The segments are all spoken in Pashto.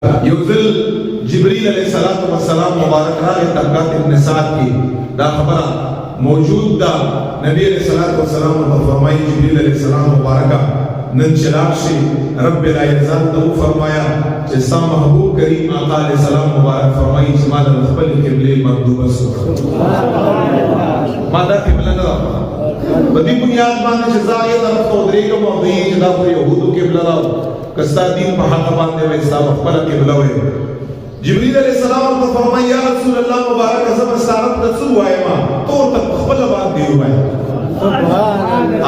یوزل جبریل علیہ السلام مبارک راغی طبقات ابن سعد کی دا خبرہ موجود دا نبی علیہ السلام فرمائی جبریل علیہ السلام مبارکہ نن چلاک شی رب العزت تو فرمایا جسا محبوب کریم آقا علیہ السلام مبارک فرمائی جمال رخبل قبل مردوبہ سکر مادہ قبلہ نرہ بدی بنیاد باندې چې زاغه طرف ته درېږم او دوی چې دا پر یهودو قبله ده کستا دین په حق باندې وایي ستا په خپله قبله وایي جبریل علیه السلام ورته فرمایي یا رسول الله مبارک زه به ستا رب ته څه ووایم ته ورته په خپله باندې ووایه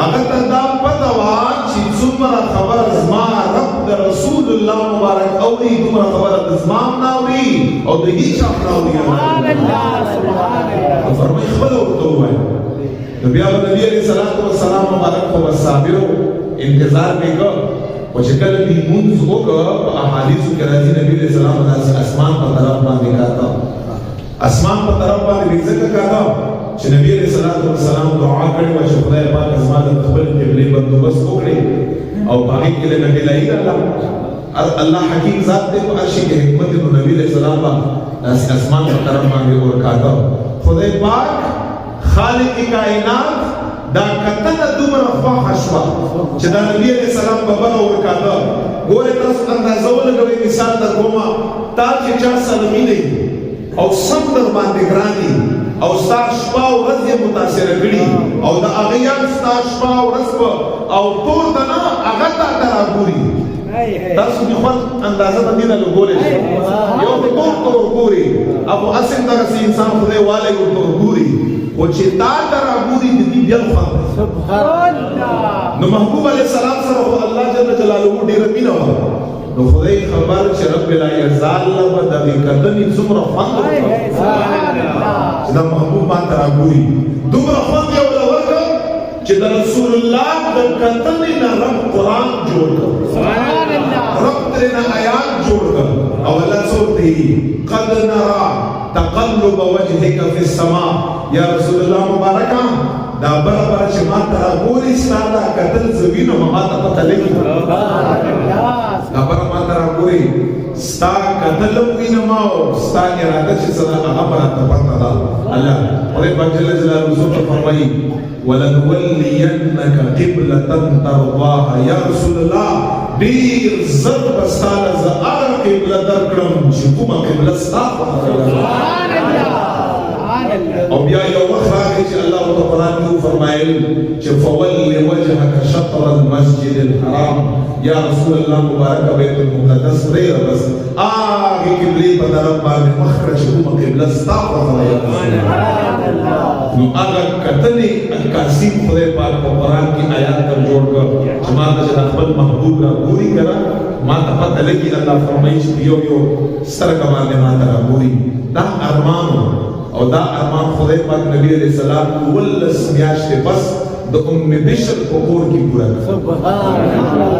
هغه ته دا پته وه چې څومره خبره زما رب د رسول الله مبارک اوري دومره خبره د زما هم نه اوري او د هېچ هم نه اوري فرمایي خپله ورته ووایه بیا نبی علیہ السلام مبارک کو صابر انتظار میں کو وشکل بھی منذ کو احادیث کے راضی نبی علیہ السلام اسمان پر طرف باندې کاتا اسمان پر طرف باندې ذکر کاتا چې نبی علیہ السلام دعا کړې و چې خدای پاک اسمان د خپل قبله بندوبست وکړي او باقي کې نبی لای الله حکیم ذات دې په عرش کې حکمت نبی علیہ السلام اسمان پر طرف باندې ور کاتا خدای پاک خالق کائنات دا کتنه دومره خواهه شوه چې دا نبی علیہ السلام ببره ورکاته ګورې تاسو اندازه ولګوئ مثال در کومه تا چې چا سره مینئ او سم در باندې ګران دي او ستا شپه او ورځ یې متاثره کړي او د هغه یاد ستا شپه او ورځ په او تور ده نه هغه تا ته راګوري تاسو د خپل اندازه باندې نه لګولې یو د تور ګوري او اسیم دغسې انسان خدای والی ورته ګوري او چې تا ته راګوري د دې بیا خوند سبحان الله نو محبوب علیه السلام سره خو الله جل جلاله ډېره مینه وه نو خدای خبر چې رب العزت به د دې کتنې څومره خوند ورکړي چې دا محبوب ما ته راګوري دومره خوند یې ورته ورکړ چې د رسول الله د کتنې نه رب قرآن جوړ کړ سبحان الله رب ترې نه آیات جوړ کړ او الله څه ورته قد نرى تقلب وجهك في السماء یا رسول الله مبارکه دا برابر چې ما ته راګوري ستا دا کتل زه وینم ما ته پته لګي دا برابر ما ته راګوري ستا کتل وینم او ستا اراده چې څه ده هغه به راته پته ده الله خدای پاک جل جلاله څه فرمایي ولنولینک قبلة ترضاها یا رسول الله ډېر زر به ستا له زه هغه قبله درکړم چې کومه قبله ستا خوښه ده او بیا یو وخت راغی چې الله په قرآن کې فرمایل چې فول وجهك شطر المسجد الحرام یا رسول الله مبارک بیت المقدس پرې بس هغه قبله په طرف باندې مخرج کومه قبله ستا خوښه ده نو هغه کتنې عکاسي خدای پاک په قرآن کې آیات تر جوړ کړ چې ما ته چې خپل محبوب راګوري کړه ما ته پته لګي الله فرمایي چې یو سترګه باندې ما ته راګوري دا ارمان او دا ارمان خدای پاک نبی علیہ السلام ولس میاشتې بس د ام بشر په کور کې پوره کړ